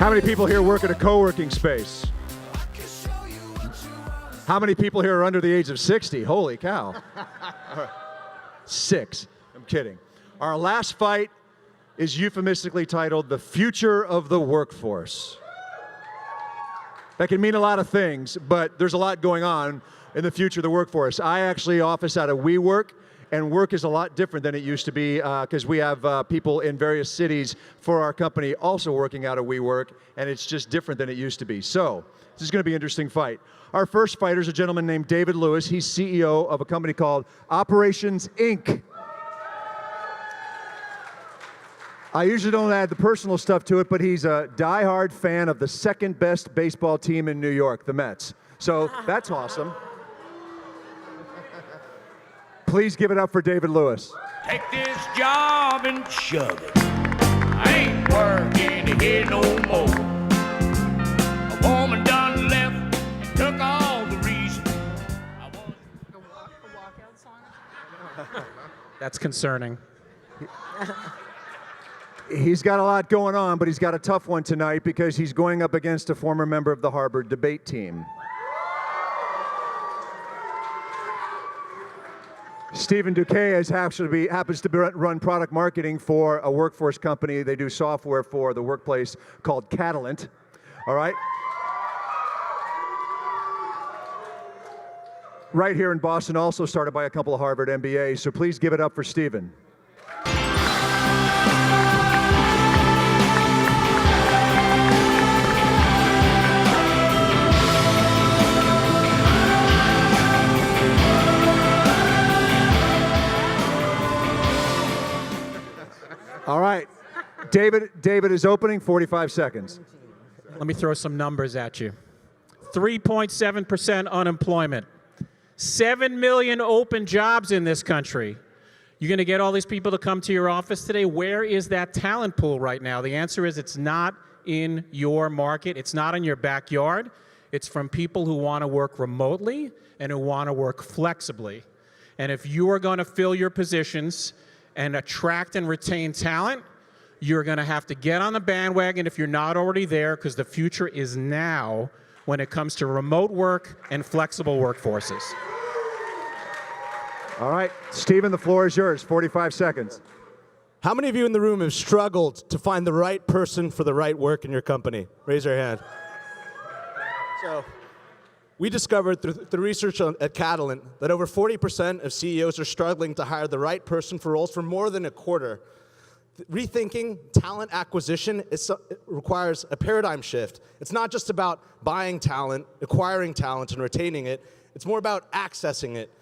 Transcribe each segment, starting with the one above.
How many people here work in a co-working space? How many people here are under the age of 60? Holy cow. 6. I'm kidding. Our last fight is euphemistically titled The Future of the Workforce. That can mean a lot of things, but there's a lot going on in the future of the workforce. I actually office out of WeWork, and work is a lot different than it used to be because we have people in various cities for our company also working out of WeWork, and it's just different than it used to be. So this is going to be an interesting fight. Our first fighter is a gentleman named David Lewis. He's CEO of a company called Operations Inc. I usually don't add the personal stuff to it, but he's a diehard fan of the second best baseball team in New York, the Mets. So that's awesome. Please give it up for David Lewis. Take this job and shove it. I ain't working here no more. A woman done left and took all the reason. A walkout song? That's concerning. He's got a lot going on, but he's got a tough one tonight because he's going up against a former member of the Harvard debate team. Stephen Duque happens to run product marketing for a workforce company. They do software for the workplace called Catalant. All right? Right here in Boston, also started by a couple of Harvard MBAs. So please give it up for Stephen. All right. David is opening, 45 seconds. Let me throw some numbers at you. 3.7% unemployment. 7 million open jobs in this country. You're going to get all these people to come to your office today. Where is that talent pool right now? The answer is it's not in your market. It's not in your backyard. It's from people who want to work remotely and who want to work flexibly. And if you are going to fill your positions and attract and retain talent, you're going to have to get on the bandwagon if you're not already there, because the future is now when it comes to remote work and flexible workforces. All right, Stephen, the floor is yours, 45 seconds. How many of you in the room have struggled to find the right person for the right work in your company? Raise your hand. So, we discovered through research at Catalant that over 40% of CEOs are struggling to hire the right person for roles for more than a quarter. Rethinking talent acquisition requires a paradigm shift. It's not just about buying talent, acquiring talent, and retaining it. It's more about accessing it.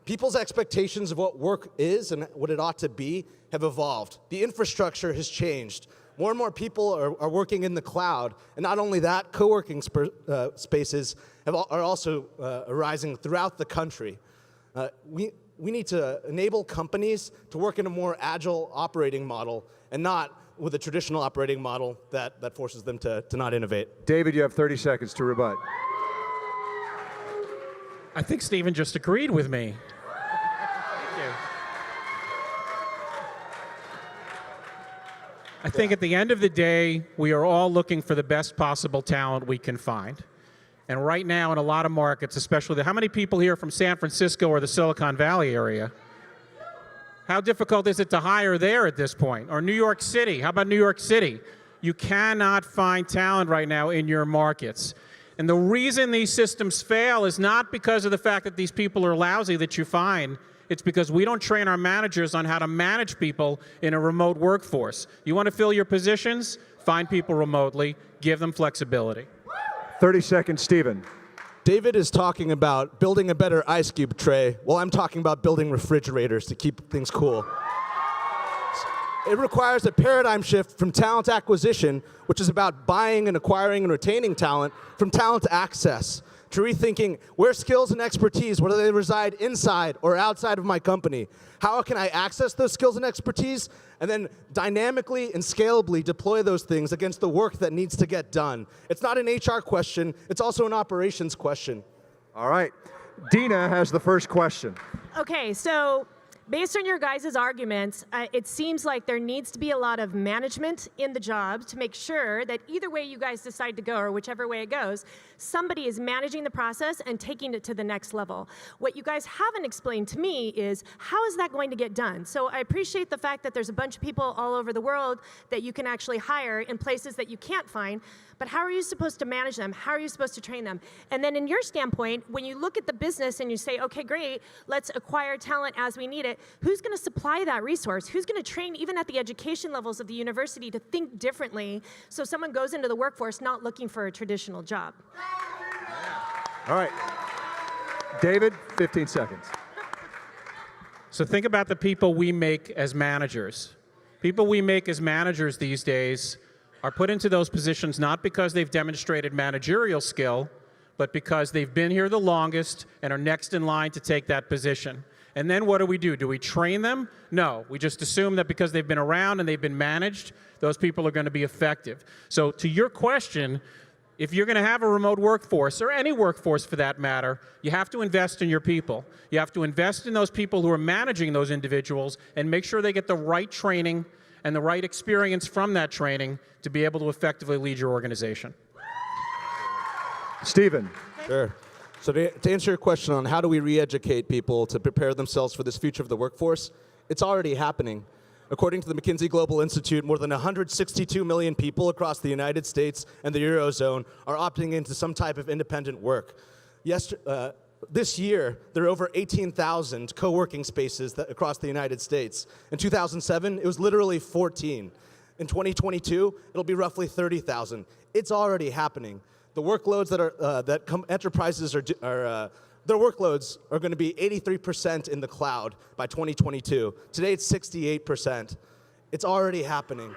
People's expectations of what work is and what it ought to be have evolved. The infrastructure has changed. More and more people are working in the cloud. And not only that, co-working spaces are also arising throughout the country. We need to enable companies to work in a more agile operating model and not with a traditional operating model that forces them to not innovate. David, you have 30 seconds to rebut. I think Stephen just agreed with me. Thank you. I think at the end of the day, we are all looking for the best possible talent we can find. And right now, in a lot of markets, especially, how many people here from San Francisco or the Silicon Valley area? How difficult is it to hire there at this point? Or New York City? How about New York City? You cannot find talent right now in your markets. And the reason these systems fail is not because of the fact that these people are lousy that you find. It's because we don't train our managers on how to manage people in a remote workforce. You want to fill your positions? Find people remotely. Give them flexibility. 30 seconds, Stephen. David is talking about building a better ice cube tray, while I'm talking about building refrigerators to keep things cool. It requires a paradigm shift from talent acquisition, which is about buying and acquiring and retaining talent, from talent access, to rethinking where skills and expertise, whether they reside inside or outside of my company. How can I access those skills and expertise and then dynamically and scalably deploy those things against the work that needs to get done? It's not an HR question, it's also an operations question. All right. Dina has the first question. Okay, so Based on your guys' arguments, it seems like there needs to be a lot of management in the job to make sure that either way you guys decide to go or whichever way it goes, somebody is managing the process and taking it to the next level. What you guys haven't explained to me is how is that going to get done? So I appreciate the fact that there's a bunch of people all over the world that you can actually hire in places that you can't find, but how are you supposed to manage them? How are you supposed to train them? And then in your standpoint, when you look at the business and you say, okay, great, let's acquire talent as we need it, who's going to supply that resource? Who's going to train, even at the education levels of the university, to think differently so someone goes into the workforce not looking for a traditional job? All right. David, 15 seconds. So think about the people we make as managers. People we make as managers these days are put into those positions not because they've demonstrated managerial skill, but because they've been here the longest and are next in line to take that position. And then what do? Do we train them? No, we just assume that because they've been around and they've been managed, those people are going to be effective. So to your question, if you're going to have a remote workforce, or any workforce for that matter, you have to invest in your people. You have to invest in those people who are managing those individuals and make sure they get the right training and the right experience from that training to be able to effectively lead your organization. Stephen. Sure. So to answer your question on how do we re-educate people to prepare themselves for this future of the workforce, it's already happening. According to the McKinsey Global Institute, more than 162 million people across the United States and the Eurozone are opting into some type of independent work. This year, there are over 18,000 co-working spaces across the United States. In 2007, it was literally 14. In 2022, it'll be roughly 30,000. It's already happening. The workloads enterprises their workloads are going to be 83% in the cloud by 2022. Today, it's 68%. It's already happening.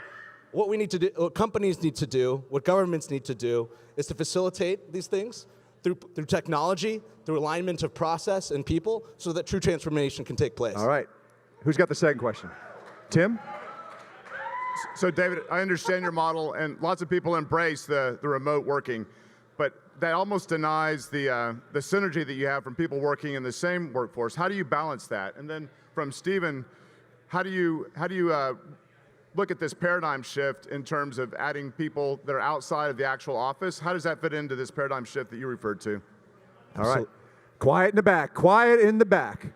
What we need to do, what companies need to do, what governments need to do, is to facilitate these things through technology, through alignment of process and people, so that true transformation can take place. All right. Who's got the second question? Tim? So David, I understand your model, and lots of people embrace the remote working, but that almost denies the synergy that you have from people working in the same workforce. How do you balance that? And then from Stephen, how do you look at this paradigm shift in terms of adding people that are outside of the actual office? How does that fit into this paradigm shift that you referred to? All right. Quiet in the back. Quiet in the back.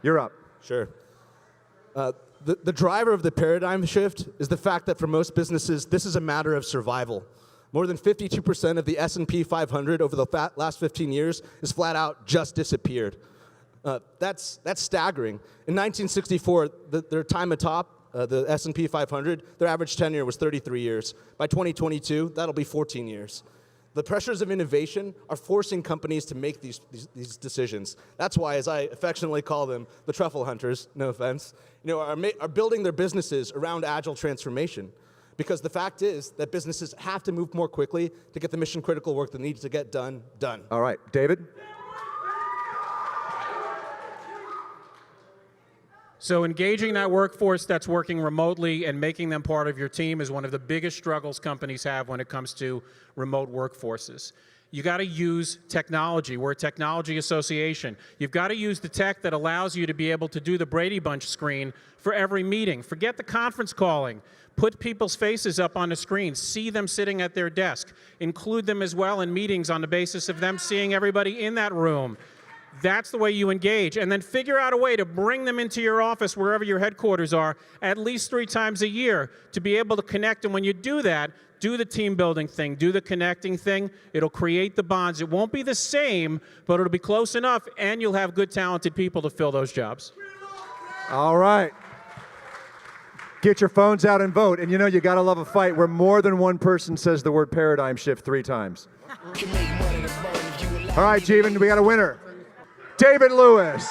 You're up. Sure. The driver of the paradigm shift is the fact that for most businesses, this is a matter of survival. More than 52% of the S&P 500 over the last 15 years is flat out just disappeared. That's staggering. In 1964, their time atop, the S&P 500, their average tenure was 33 years. By 2022, that'll be 14 years. The pressures of innovation are forcing companies to make these decisions. That's why, as I affectionately call them, the truffle hunters, no offense, are building their businesses around agile transformation. Because the fact is that businesses have to move more quickly to get the mission-critical work that needs to get done. All right, David? So engaging that workforce that's working remotely and making them part of your team is one of the biggest struggles companies have when it comes to remote workforces. You got to use technology. We're a technology association. You've got to use the tech that allows you to be able to do the Brady Bunch screen for every meeting. Forget the conference calling. Put people's faces up on the screen. See them sitting at their desk. Include them as well in meetings on the basis of them seeing everybody in that room. That's the way you engage. And then figure out a way to bring them into your office, wherever your headquarters are, at least 3 times a year to be able to connect. And when you do that, do the team building thing, do the connecting thing. It'll create the bonds. It won't be the same, but it'll be close enough, and you'll have good, talented people to fill those jobs. All right. Get your phones out and vote. And you got to love a fight where more than one person says the word paradigm shift 3 times. All right, Jeevan, we got a winner. David Lewis.